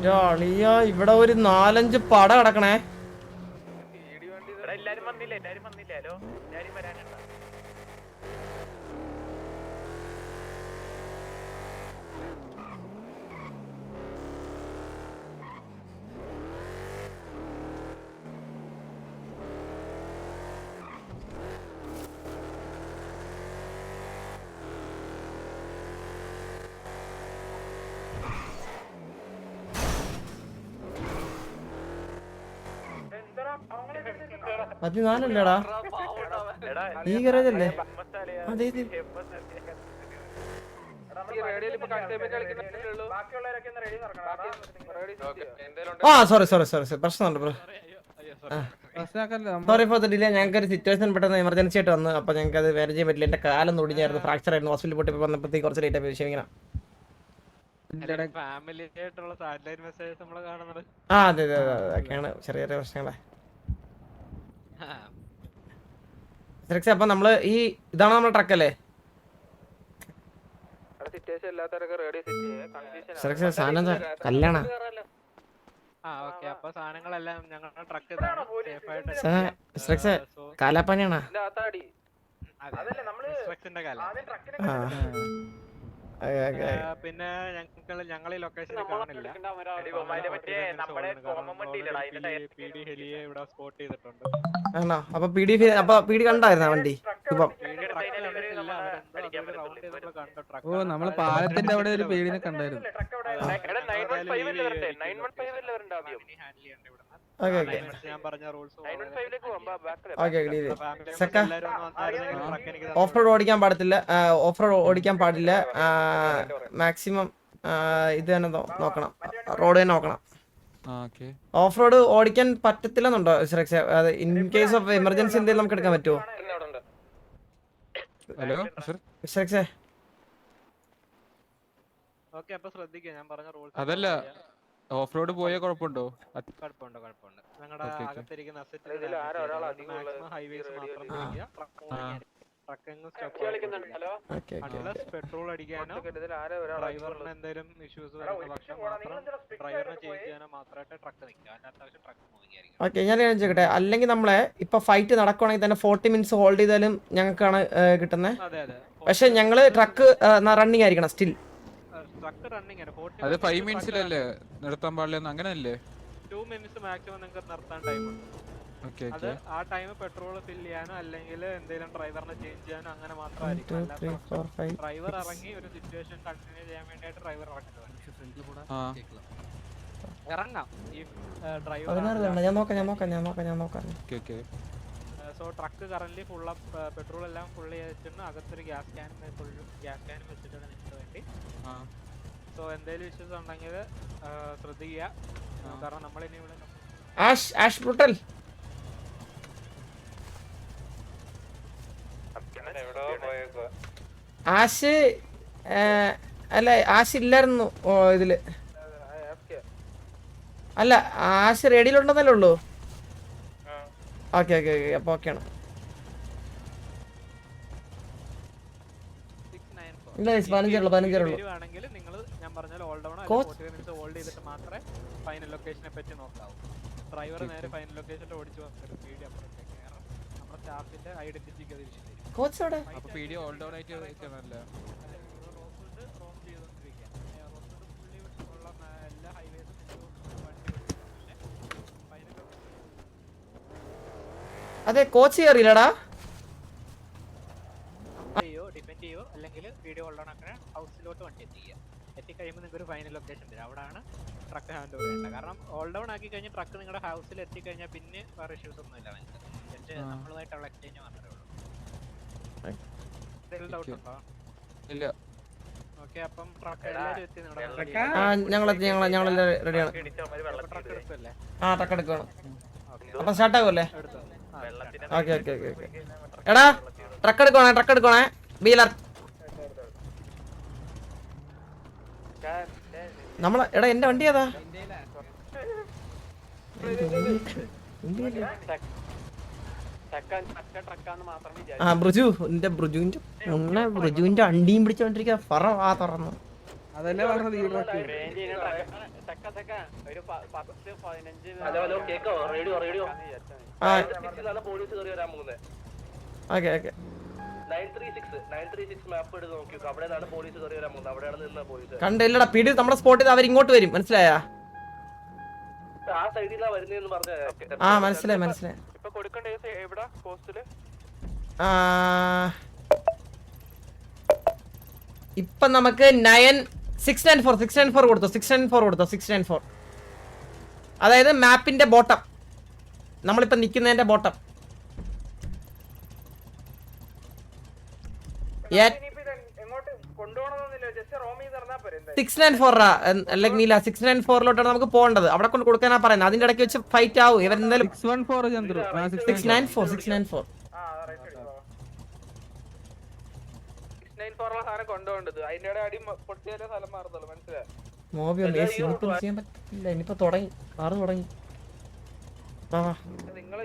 എന്റെ അളിയ ഇവിടെ ഒരു 4-5 പട കിടക്കണേ. എല്ലാരും വന്നില്ലല്ലോ, എല്ലാരും വരാനുണ്ടോ? പതിനാലല്ലേടാ ഈ ഗാരേജ് അല്ലേ? അതെ ആ സോറി പ്രശ്നമുണ്ട് bro. Sorry for the delay. ഞങ്ങൾക്ക് ഒരു സിറ്റുവേഷൻ പെട്ടെന്ന് എമർജൻസി ആയിട്ട് വന്നു. അപ്പോൾ ഞങ്ങൾക്ക് അത് വേറെ ചെയ്യാൻ പറ്റില്ല. എന്റെ കാലം ഒടിഞ്ഞായിരുന്നു, ഫ്രാക്ചർ ആയിരുന്നു. ഹോസ്പിറ്റലിൽ പോയിട്ട് വന്നപ്പോഴത്തേക്ക് കുറച്ച് ലേറ്റ് ആയി. ക്ഷമിക്കണം. ആ അതെ അതൊക്കെയാണ് ചെറിയ ചെറിയ പ്രശ്നങ്ങളെ. അപ്പൊ നമ്മള് ഈ ഇതാണ് നമ്മുടെ ട്രക്ക് അല്ലേ? സാധനം കല്യാണ കാലാപ്പാനിയാണോ? പിന്നെ ഞങ്ങൾ ഈ ലൊക്കേഷൻ കാണുന്നില്ല. ഇവിടെ സ്പോട്ട് ചെയ്തിട്ടുണ്ട്. ആണോ? അപ്പൊ പീഡി കണ്ടായിരുന്ന വണ്ടി? ഓ നമ്മള് പാലത്തിന്റെ അവിടെ ഒരു പീഡിനെ കണ്ടായിരുന്നു. ഓഫ് റോഡ് ഓടിക്കാൻ പാടില്ല. മാക്സിമം ഇത് തന്നെ നോക്കണം, റോഡ് തന്നെ നോക്കണം. ഓഫ് റോഡ് ഓടിക്കാൻ പറ്റത്തില്ലെന്നുണ്ടോ ഇൻ കേസ് ഓഫ് എമർജൻസി എന്തെങ്കിലും നമുക്ക് എടുക്കാൻ പറ്റുമോ? ഹലോ അതല്ല, ഓഫ് റോഡ് പോയാ കുഴപ്പമുണ്ടോ? ഞങ്ങളുടെ അകത്തിരിക്കുന്ന ഹൈവേസ് മാത്രം പെട്രോൾ അടിക്കാനോ ഡ്രൈവറിന് എന്തെങ്കിലും ഇഷ്യൂസ് വരുന്ന പക്ഷം മാത്രം ഡ്രൈവറിനെ ചേഞ്ച് ചെയ്യാനോ മാത്രമായിട്ട് ട്രക്ക് നിൽക്കുക. അല്ലാത്ത ട്രക്ക് മൂവിങ് ആയിരിക്കും. ഓക്കെ, ഞാൻ ചോദിക്കട്ടെ, അല്ലെങ്കിൽ നമ്മളെ ഇപ്പൊ ഫൈറ്റ് നടക്കുവാണെങ്കിൽ തന്നെ 40 മിനിറ്റ്സ് ഹോൾഡ് ചെയ്താലും ഞങ്ങൾക്കാണ് കിട്ടുന്നത്. പക്ഷെ ഞങ്ങള് ട്രക്ക് റണ്ണിങ് ആയിരിക്കണം സ്റ്റിൽ. ട്രക്ക് റണ്ണിങ് ആണ്. അത് 5 മിനിറ്റ്സിലല്ലേ നിർത്താൻ പാടില്ലെന്ന്? അങ്ങനെയല്ലേ? 2 മിനിറ്റ്സ് മാക്സിമം നിങ്ങൾക്ക് നിർത്താൻ ടൈം ഉണ്ട്. അത് ആ ടൈം പെട്രോൾ ഫിൽ ചെയ്യാനോ അല്ലെങ്കിൽ എന്തെങ്കിലും ഡ്രൈവറിനെ ചേഞ്ച് ചെയ്യാനോ അങ്ങനെ മാത്രമായിരിക്കും. ഡ്രൈവർ ഇറങ്ങി ഒരു സിറ്റുവേഷൻ കണ്ടിന്യൂ ചെയ്യാൻ വേണ്ടിയിട്ട് ഡ്രൈവർ ഇറങ്ങാം. ഈ driver so truck current full petrol എല്ലാം ഫുൾ ചെയ്തിട്ടുണ്ട്. അകത്തൊരു ഗ്യാസ് ക്യാൻ വെച്ചിട്ടുണ്ട് നിങ്ങൾക്ക് വേണ്ടി. സോ എന്തെങ്കിലും ഇഷ്യൂസ് ഉണ്ടെങ്കിൽ ശ്രദ്ധിക്കുക. കാരണം നമ്മളിനി ഇവിടെ ആശ് അല്ല, ആശ് ഇല്ലായിരുന്നു ഇതില്. അല്ല, ആശ് റേഡിയോയിലുണ്ടെന്നല്ലേ ഉള്ളൂ. ഓക്കെ അപ്പൊ ഓക്കെയാണ്. ഇല്ല 15 ഉള്ളൂ. ഫൈനൽ ലൊക്കേഷനെ പറ്റി നോക്കാവൂ. ഡ്രൈവർ നേരെ ഫൈനൽ ലൊക്കേഷനിൽ ഓടിച്ചു വന്നിട്ട് പീഡി അപ്പുറത്തേക്ക് കയറാം. നമ്മുടെ സ്റ്റാഫിന്റെ ഐഡന്റിറ്റിക്ക് അത് വിഷയം. അതെ, കോച്ച് കയറിയില്ലടാ. ഡിപെൻഡ് ചെയ്യോ അല്ലെങ്കിൽ വീഡിയോ ഓൾഡൗൺ ആക്കാൻ ഹൗസിലോട്ട് വണ്ടി എത്തിക്കഴിയുമ്പോൾ നിങ്ങൾക്ക് ഒരു ഫൈനൽ ലൊക്കേഷൻ തരും. അവിടെയാണ് ട്രക്ക് ഹാൻഡ് ഓവർ ചെയ്യേണ്ടത്. കാരണം ഓൾഡൗൺ ആക്കി കഴിഞ്ഞാൽ ട്രക്ക് നിങ്ങളുടെ ഹൗസിൽ എത്തിക്കഴിഞ്ഞാൽ പിന്നെ വേറെ ഇഷ്യൂസ് ഒന്നും ഇല്ല. ജസ്റ്റ് നമ്മളുമായിട്ടുള്ള എക്സ്ചേഞ്ച് മാത്രമേ ഉള്ളൂ. ഡൗട്ട് ഉണ്ടോ? ഇല്ല. ഓക്കെ, അപ്പം ട്രക്ക് എല്ലാവരും എത്തി. ഞങ്ങളെല്ലാം റെഡിയാണ്. ട്രക്ക് എടുക്കണം. അപ്പൊ സ്റ്റാർട്ട് ആകുമല്ലേ? ഓക്കെ എടാ, ട്രക്ക് എടുക്കണേ ബീലർ. നമ്മളെ എടാ, എന്റെ വണ്ടി ഏതാ? ബ്രുജുവിന്റെ അണ്ടിയും പിടിച്ചോണ്ടിരിക്കുക. തുറന്നു അതല്ലേ പറഞ്ഞത് ഈ ട്രക്ക് ഒരു 10-15 ആ ഓക്കെ ഓക്കെ 936 മാപ്പ് എടുത്ത് നോക്കിയോ, അവിടെയാണ് പോലീസ് കയറി വരാൻ പോകുന്നത്, അവിടെയാണ് നിന്ന് പോലീസ്. കണ്ടില്ലടാ പിടി നമ്മുടെ സ്പോട്ടിൽ അവർ ഇങ്ങോട്ട് വരും മനസ്സിലായാ? ആ സൈഡിലാ വരുന്നതെന്ന് പറഞ്ഞ. ആ മനസ്സിലായി മനസ്സിലായി. ഇപ്പൊ കൊടുക്കേണ്ട എവിടെ പോസ്റ്റില്? ഇപ്പൊ നമുക്ക് 694 കൊടുത്തോ 694 അതായത് മാപ്പിന്റെ ബോട്ടം, നമ്മളിപ്പോ നിക്കുന്നതിന്റെ ബോട്ടം. 694 അല്ലെങ്കിൽ നീല 694 നമുക്ക് പോകേണ്ടത്. അവിടെ കൊണ്ട് കൊടുക്കാനാ പറയുന്നത്. അതിന്റെ ഇടയ്ക്ക് വെച്ച് ഫൈറ്റ് ആവും ഇവർ എന്തായാലും. 614 ചന്ദ്രു 694 സാധനം കൊണ്ടുപോകേണ്ടത്. അതിന്റെ അടി പൊട്ടിയാലേ സ്ഥലം മാറുന്നുള്ളൂ, മനസ്സിലായി? മോബി ഒന്ന് ഇനിയിപ്പോ ചെയ്യാൻ പറ്റില്ല. ഇനിയിപ്പോ തുടങ്ങി മാറി തുടങ്ങി. നിങ്ങള്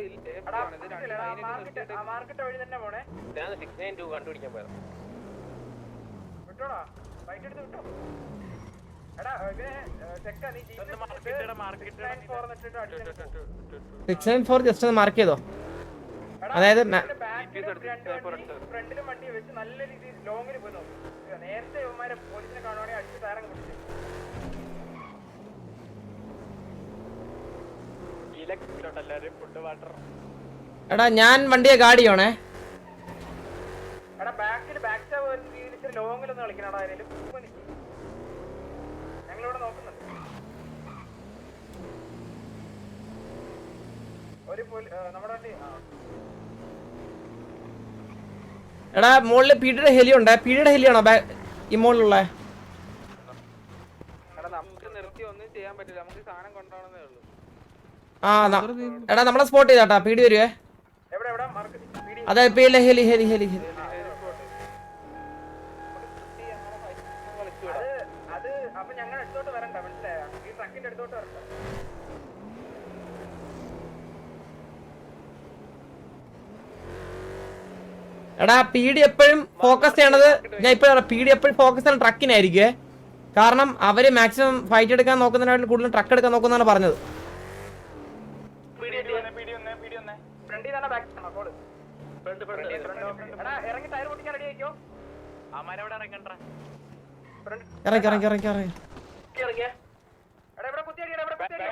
കണ്ടുപിടിക്കാൻ പോയത് 694 ജസ്റ്റ് ഒന്ന് മാർക്ക് ചെയ്തോ. അതായത് ഫ്രണ്ടിലും വണ്ടി വെച്ച് നല്ല രീതിയിൽ ലോങ്ങിൽ പോയി നോക്കും. നേരത്തെ ഇവന്മാരെ പോലീസിനെ കാണുവാണെങ്കിൽ അടിച്ച് താരം പിടിച്ചു. ഫുഡ് വാട്ടർ എടാ ഞാൻ വണ്ടിയെ ഗാർഡ് ചെയ്യണേ. എടാ ബാക്കിൽ ബാക്ക് സ്റ്റാബ് രീതിയിൽ ലോങ്ങിലൊന്ന് കളിക്കണടാ. അതിലും ഞങ്ങളിവിടെ നോക്കുന്നുണ്ട്. ഒരു നമ്മുടെ വണ്ടി എടാ മുകളില് പീഡിയുടെ ഹെലി ഉണ്ട്. പീഡിയുടെ ഹെലിയാണോ ഈ മുകളിലുള്ള? നമുക്ക് നിർത്തി ഒന്നും ചെയ്യാൻ പറ്റില്ല, നമുക്ക് സാധനം കൊണ്ടുപോകണമെന്നേ ഉള്ളൂ. എടാ നമ്മളെ സ്പോട്ട് ചെയ്താട്ടാ. പീഡി വരുവേ. അതെ പീഡിയുടെ ഹെലി ഹെലി ഹെലി ഹെലി. അത് അപ്പൊ ഞങ്ങൾ അടുത്തോട്ട് വരണ്ട, മനസ്സിലായോ? ഈ ട്രക്കിന്റെ അടുത്തോട്ട് വരണ്ട. എടാ പീഡി എപ്പോഴും ഫോക്കസ് ചെയ്യണത്, ഞാൻ ഇപ്പൊ പീഡി എപ്പോഴും ഫോക്കസ് ചെയ്യണ ട്രക്കിനായിരിക്കുവേ. കാരണം അവര് മാക്സിമം ഫൈറ്റ് എടുക്കാൻ നോക്കുന്നതിനായിട്ട് കൂടുതൽ ട്രക്ക് എടുക്കാൻ നോക്കുന്നതാണ് പറഞ്ഞത്. ഇറങ്ങി ടയർ പൊട്ടിക്കാൻ റെഡി ആയിക്കോ. അമാരവിടെ ഇറങ്ങണ്ട. ഇറങ്ങി ഇറങ്ങി ഇറങ്ങി ഇറങ്ങി. എടാ ഇവിടെ കുത്തിയടി, ഇവിടെ കുത്തിയടി.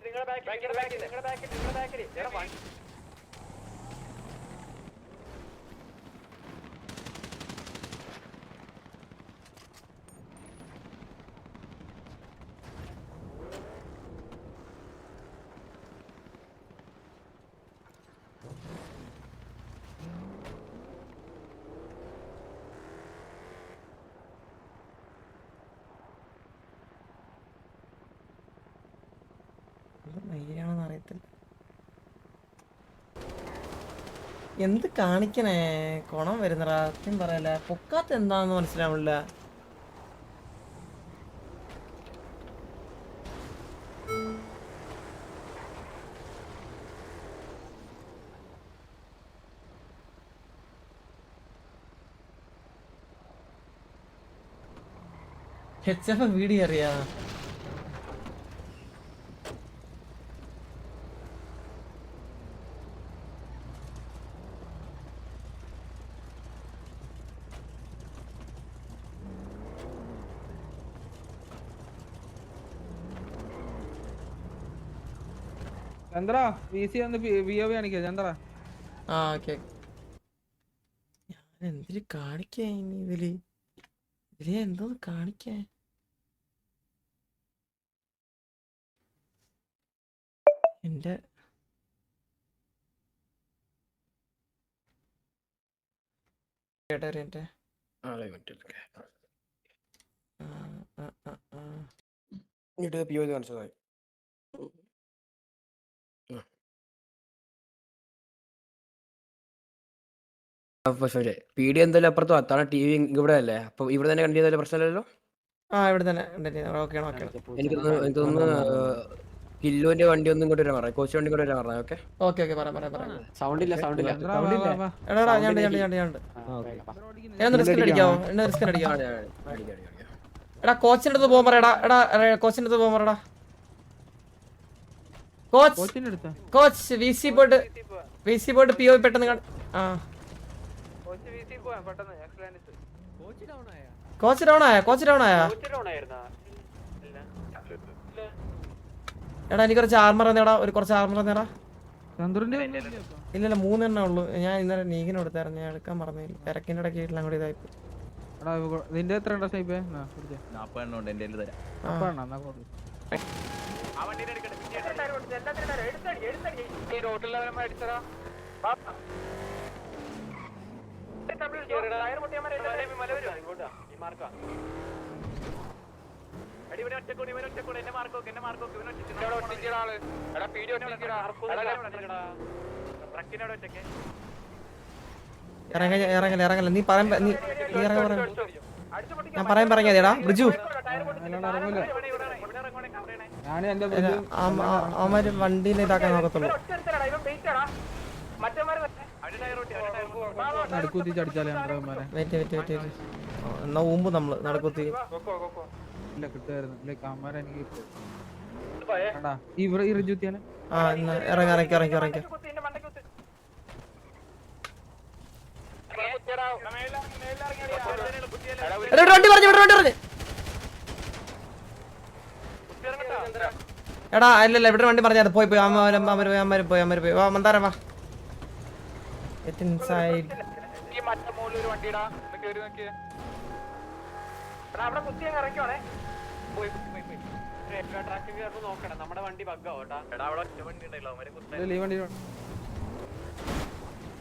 നിങ്ങളുടെ ബാക്കിൽ. മയിലാണെന്ന് അറിയത്തില്ല. എന്ത് കാണിക്കണേ കൊണം വരുന്നടാ. സത്യം പറയല പൊക്കാത്ത എന്താന്ന് മനസ്സിലാവില്ല. HF വീഡിയോ അറിയാ. ചന്ദ്ര VC ഒന്ന് VOV കാണിക്കാം ചന്ദ്ര. ആ ഓക്കെ. ഞാൻ എന്തില് കാണിക്കാ ഇനി ഇതില് എന്തോ കാണിക്കാ. എന്റെ മനസ്സിലായി. പീഡി എന്തായാലും അപ്പുറത്ത് അത്താണ്. TV ഇവിടെ അല്ലേ, അപ്പൊ ഇവിടെ തന്നെ കണ്ടു ചെയ്താലും പ്രശ്നമില്ലല്ലോ. ആ ഇവിടെ തന്നെ ഓക്കെ ഓക്കെ. എനിക്ക് തോന്നുന്നു കില്ലുവിന്റെ വണ്ടി ഒന്നും ഇങ്ങോട്ട് വരാൻ പറയാം, കോച്ച് വണ്ടി ഇങ്ങോട്ട് വരാൻ പറയാം. ഓക്കെ ഓക്കെ ഓക്കെ പറയാം. സൗണ്ട് ഇല്ല. എടാ ഞാൻ റിസ്ക് അടിക്കാവോ? എടാ കോച്ചിന്റെ അടുത്ത് പോകാൻ പറയടാ. കോച്ചിന്റെ അടുത്ത് പോകാൻ പറയടാ. കോച്ച് VC ബോർഡ് PO പെട്ടെന്ന് ആ കോച്ച് ഡൗൺ ആയാ എടാ എനിക്ക് കുറച്ച് ആർമർ തന്നെടാ. കുറച്ച് ആർമർ തന്നെടാ. ഇല്ലല്ല 3 എണ്ണേ ഉള്ളൂ. ഞാൻ ഇന്നലെ നീകിന് കൊടുത്തായിരുന്നു. ഞാൻ എടുക്കാൻ മറന്നില്ല. തിരക്കിന്റെ ഇടയ്ക്ക് എല്ലാം കൂടി ഇതായി. നിന്റെ എത്ര ഉണ്ട് സ്നൈപ്പേ? 40 എണ്ണം ഉണ്ട്. എന്റെ തരാം. ഇറങ്ങല്ല. നീ ഞാൻ പറയാൻ പറഞ്ഞേടാ ബ്രിജു. അവന്മാര് വണ്ടീനെ ഇതാക്കാൻ നോക്കത്തുള്ളൂ. വെയിറ്റ് എന്നാ ഊമ്പ് നമ്മള് നടക്കുത്തി ഇറങ്ങി വണ്ടി പറഞ്ഞു. എടാ ഇല്ലല്ല ഇവിടെ വണ്ടി പറഞ്ഞാൽ പോയി അമ്മര് പോയി വാ മന്ദാരം വാ.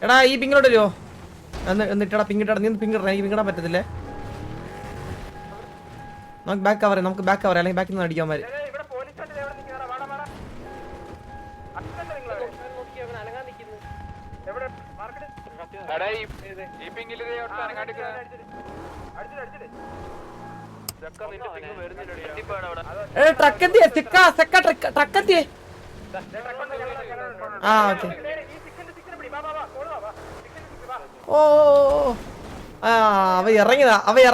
എടാ ഈ പിങ്ങിലോട്ട് വരുമോ? എന്നിട്ടാ പിങ്ങിട്ടാ. നീ പിങ്ങിട. എനിക്ക് പിങ്ങിടാൻ പറ്റത്തില്ലേ. നമുക്ക് ബാക്ക് കവർ അല്ലെങ്കിൽ ബാക്കിൽ നിന്ന് അടിക്കാന്മാര്. ട്രക്ക് എത്തിയേ. ട്രക്ക് എത്തിയേ. ആ ഓക്കെ. ഓ അവ ഇറങ്ങിയതാ. ഒരു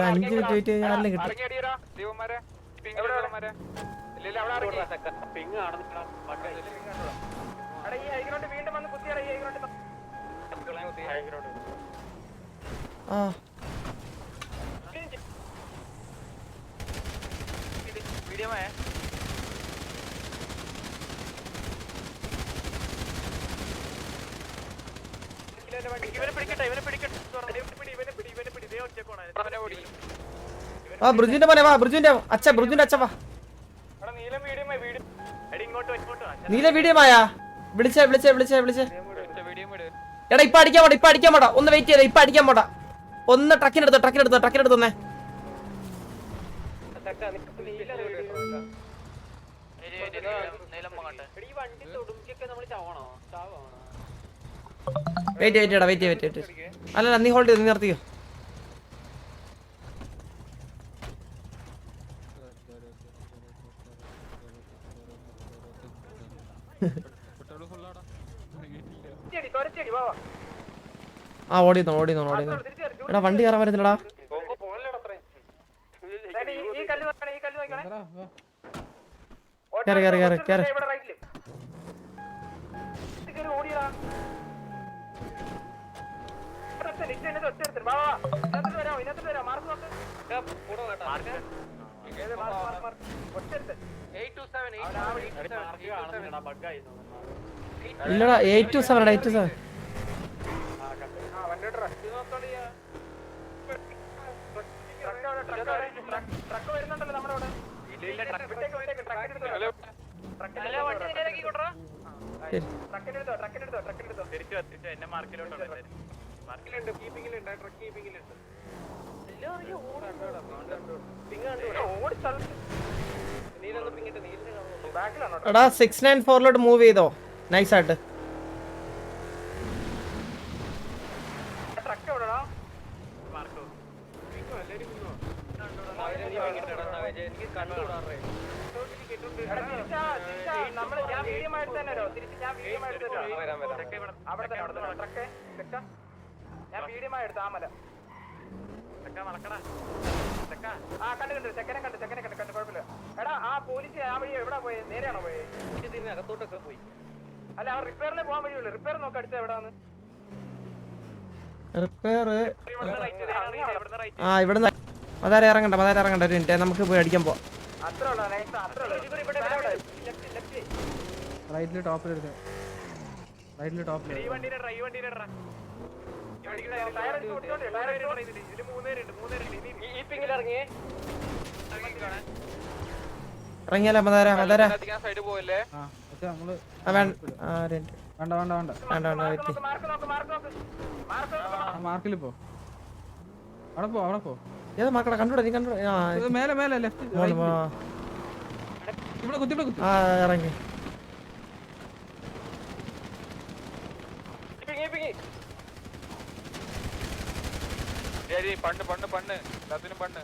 5 മിനിറ്റ് വെയിറ്റ് ചെയ്യാൻ കിട്ടും. ആ ബ്രിജുവിന്റെ മോനെ വാ. ബ്രിജുവിന്റെ അച്ഛ വാ. നീല വീഡിയോമായാ വിളിച്ചേ. എടാ ഇപ്പൊ അടിക്കാൻ പോടാ. ഒന്ന് വെയിറ്റ് ചെയ്ത. ഇപ്പൊ അടിക്കാൻ പോടാ. ഒന്ന് ട്രക്കിനെടുത്തോ. വെയിറ്റ്. അല്ലല്ല നീ ഹോൾഡ് ചെയ്ത് നിർത്തിയോ. ആ ഓടിന്നോ. എടാ വണ്ടി കയറാൻ വരുന്നില്ലടാ. കേറി. ഇല്ലടാ 827. എടാ 694 മൂവ് ചെയ്തോ നൈസായിട്ട്. നമ്മള് ഞാൻ വീഡിയോ എടുത്ത് തന്നെ വരോ തിരിച്ച് ഞാൻ വീഡിയോ എടുത്ത് അവിടെ തന്നെ ട്രക്ക് ഞാൻ വീഡിയോ എടുത്ത് ആമല ആ കണ്ടു ചെക്കനെ കണ്ട് കുഴപ്പമില്ല. എടാ ആ പോലീസ് ആ വഴി എവിടെ പോയി? നേരെയാണോ പോയി? അകത്തോട്ടൊക്കെ പോയി. അല്ല ആ റിപ്പയറിലെ പോകാൻ വഴിയുള്ളൂ. റിപ്പയർ നോക്കി അടിച്ച എവിടാന്ന്? റിപ്പയർ ആ ഇവിടുന്ന് അതാരെ ഇറങ്ങണ്ട ഒരു മിനിറ്റ് നമുക്ക് പോയി അടിക്കാൻ പോവാം. അത്ര ഉള്ളൂ റൈറ്റില് ടോപ്പിൽ എടുത്ത് റൈറ്റില് ടോപ്പിൽ ഈ വണ്ടിയുടെ ഇറങ്ങിയാലോ മതാര ആ പക്ഷെ നമ്മള് വേണ്ട മാർക്കിൽ പോ അവിടെ പോ ഏത് മക്കളെ കണ്ടുകൂടാ നീ കണ്ടു ഇത് മേലെ ലെഫ്റ്റ് ഇവിടെ കുത്തി ആ ഇറങ്ങി പണ്ണ് എല്ലാത്തിനും പണ്ണ്.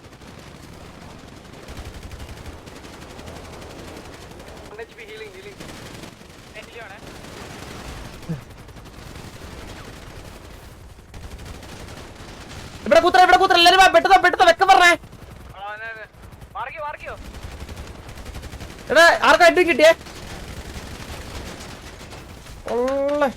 ഇവിടെ കൂത്ര എല്ലാരും പെട്ടെന്ന് വെക്കം പറഞ്ഞേ. എടാ ആർക്കാ അടി കിട്ടിയേ? ഉള്ളേ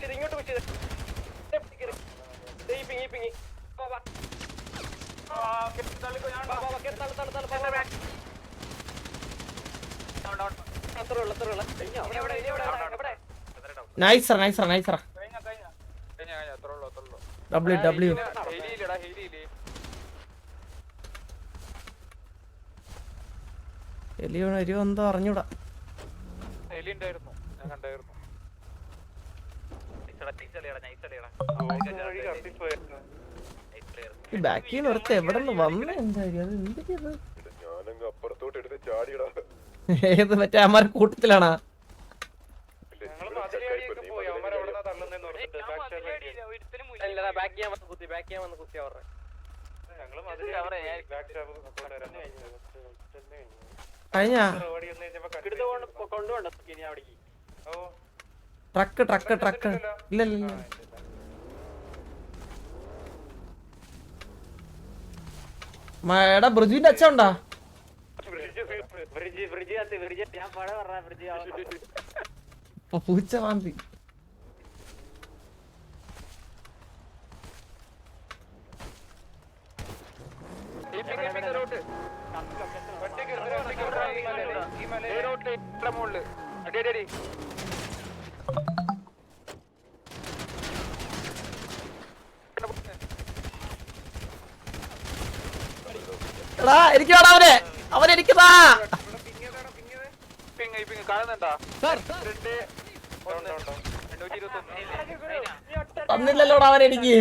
ഇങ്ങോട്ട് പുഷ് നൈസറാ W എലിയോണ എരിവ് എന്തോ അറിഞ്ഞൂടാ. ഈ ബാക്കിൽ നിന്ന് ഒരുത്ത എവിടെ നിന്ന് വന്ന എന്തായാലും ഏത് മറ്റേ അമ്മാരെ കൂട്ടത്തിലാണാ? കഴിഞ്ഞ ട്രക്ക് ഇല്ല എടാ ബ്രിജുവിന്റെ അച്ഛൻ ഉണ്ടാ? പൂച്ച മാന്തി എടാ എനിക്ക് വേണം അവനെനിക്കതാ തന്നില്ലല്ലോടാ അവനെനിക്ക്.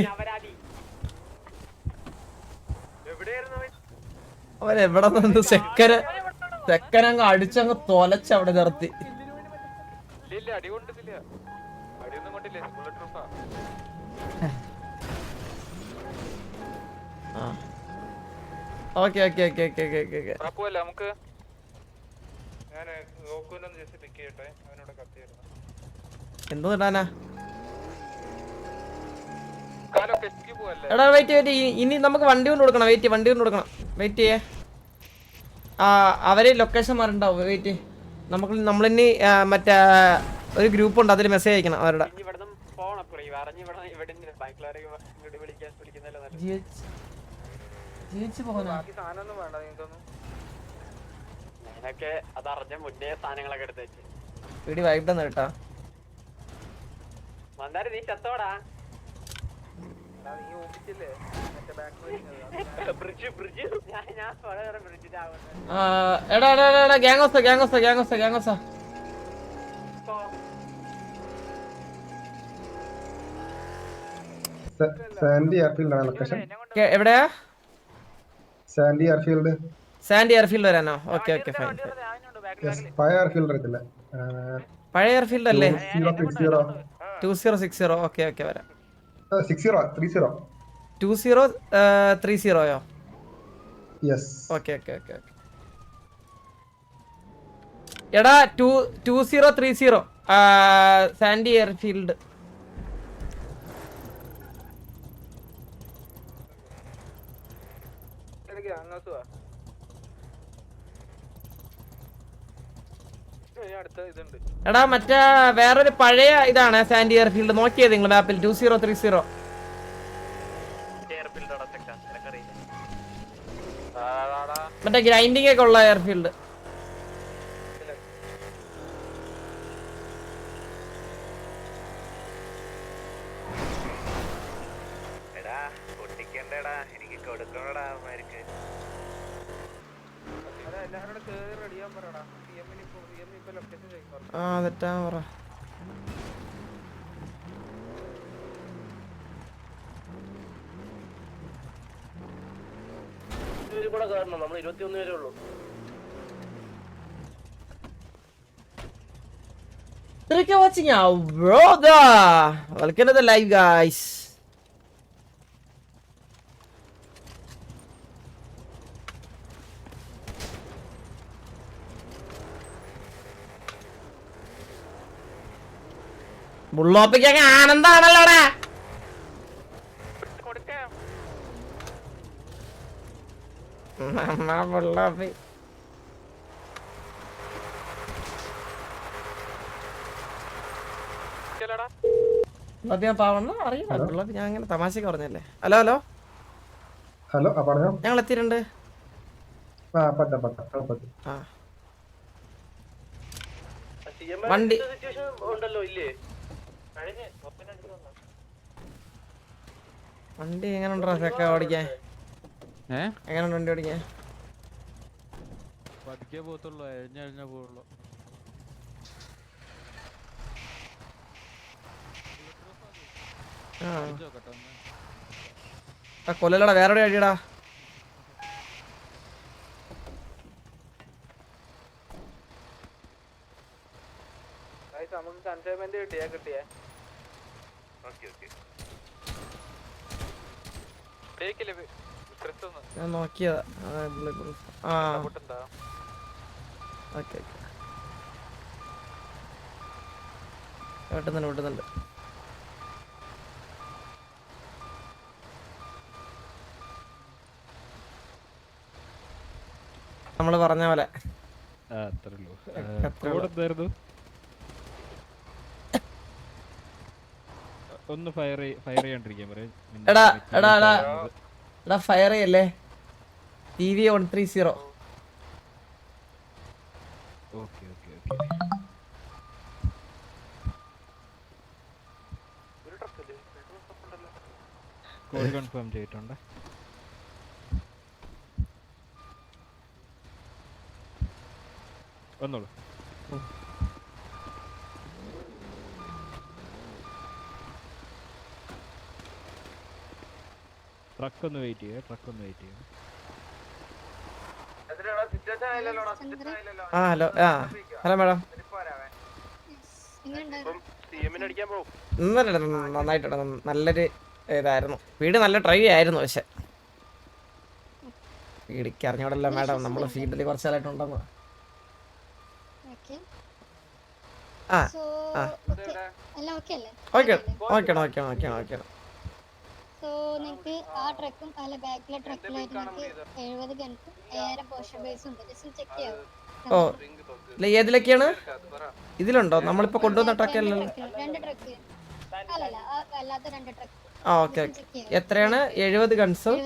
അവൻ എവിടെ നിന്ന് സെക്കനങ്ങ് അടിച്ചങ്ങ് തൊലച്ചവിടെ നിർത്തി. ഓക്കെ നമുക്ക് എന്തോ ഇടാനാ? എടാ വെയിറ്റ് ഇനി നമുക്ക് വണ്ടി കൊണ്ട് കൊടുക്കണം. വെയിറ്റ് ചെയ്യേ. അവര് ലൊക്കേഷൻ മാറുണ്ടാവും. വെയിറ്റ് നമ്മളിനി മറ്റേ ഒരു ഗ്രൂപ്പ് ഉണ്ട്, അതിൽ മെസ്സേജ് അയക്കണം അവരുടെ. പിടി വൈകിട്ടെന്ന് കേട്ടാ. എടാ ഗ്യാങ്ങോസ സാൻഡി എയർഫീൽഡ് ആണ് ലൊക്കേഷൻ. എവിടെയാ? Sandy airfield. സാൻഡി എയർഫീൽഡ് വരാനോ? Okay okay fine. പഴയ എയർഫീൽഡ് അറിയത്തില്ല. പഴയ എയർഫീൽഡ് അല്ലേ? 2060. 2060. ഓക്കെ ഓക്കെ വരാം. 6030. 2030യോ? Yes. Okay okay okay okay. എടാ 2030 സാൻഡി എയർഫീൽഡ്. എടാ മറ്റേ വേറൊരു പഴയ ഇതാണ് സാൻഡി എയർഫീൽഡ്. നോക്കിയത് നിങ്ങൾ മാപ്പിൽ 2030. മറ്റേ ഗ്രൈൻഡിങ് ഒക്കെ ഉള്ള എയർഫീൽഡ്. ആ തെറ്റാ പറ. കൂടെ കയറണം. നമ്മൾ 21 പേരേ ഉള്ളൂ. Thank you for watching our brother. Welcome to the live, guys. ബുള്ളോപ്പിക്കൊക്കെ ആനന്ദാണല്ലോടാ. ബുള്ളോപ്പി ഞാൻ പാവണ്ണ അറിയാം. ബുള്ളോപ്പി ഞാൻ അങ്ങനെ തമാശക്ക് പറഞ്ഞല്ലേ. Hello hello hello. പറഞ്ഞോ. ഞങ്ങൾ എത്തിയിട്ടുണ്ട്. ആ വണ്ടി ഉണ്ടല്ലോ ഇല്ലേ? വണ്ടി എങ്ങനെ ഉണ്ടോ സെക്ക ഓടിക്കാൻ? എങ്ങനെയുണ്ട് വണ്ടി ഓടിക്കാൻ? പതുക്കെ പോത്തുള്ളൂ, എഴിഞ്ഞ പോവുള്ളൂ. കൊല്ലല്ലടാ, വേറെ എവിടെ അടിയടാ. നമുക്ക് കൺസൈൻമെന്റ് കിട്ടിയേ. ഞാൻ നോക്കിയതാ. ആ ഓക്കെ വെട്ടുന്നുണ്ട്. നമ്മള് പറഞ്ഞ പോലെ ഒന്ന് ഫയർ ചെയ്യാണ്ടിരിക്കാൻ പറയാം. എടാ ഫയർ ചെയ്യല്ലേ. TV 130. ഓക്കെ കോഡ് കൺഫേം ചെയ്തിട്ടുണ്ട്. വന്നോളൂ. ട്രക്ക് ഒന്ന് വെയിറ്റ് ചെയ്യേ. ഹലോ. Hello madam. നന്നായിട്ടുണ്ട്. നല്ലൊരു ഇതായിരുന്നു. വീട് നല്ല ട്രൈ ആയിരുന്നു. പക്ഷെ വീടിക്ക് അറിഞ്ഞോടല്ലോ മാഡം, നമ്മള് ഫീൽഡിൽ കുറച്ച് നാളായിട്ടുണ്ടെന്ന്. ഓക്കെ. സോ നിങ്ങൾക്ക് ആ ട്രക്കും അല്ല ബാക്കിലെ ട്രക്കിലായിട്ട് നിങ്ങൾക്ക് 70 ഗൺസും 1000 പോഷൻ ബേസും ഉണ്ട്. ജസ്റ്റ് ചെക്ക് ചെയ്യാം. ഓ ഏതിലൊക്കെയാണ്? ഇതിലുണ്ടോ നമ്മളിപ്പോ കൊണ്ടുവന്ന ട്രക്കല്ലോ? 2 ട്രക്ക് അല്ലല്ല, അല്ലാത്ത 2 ട്രക്ക്. ആ ഓക്കെ. എത്രയാണ്? 70 ഗൺസും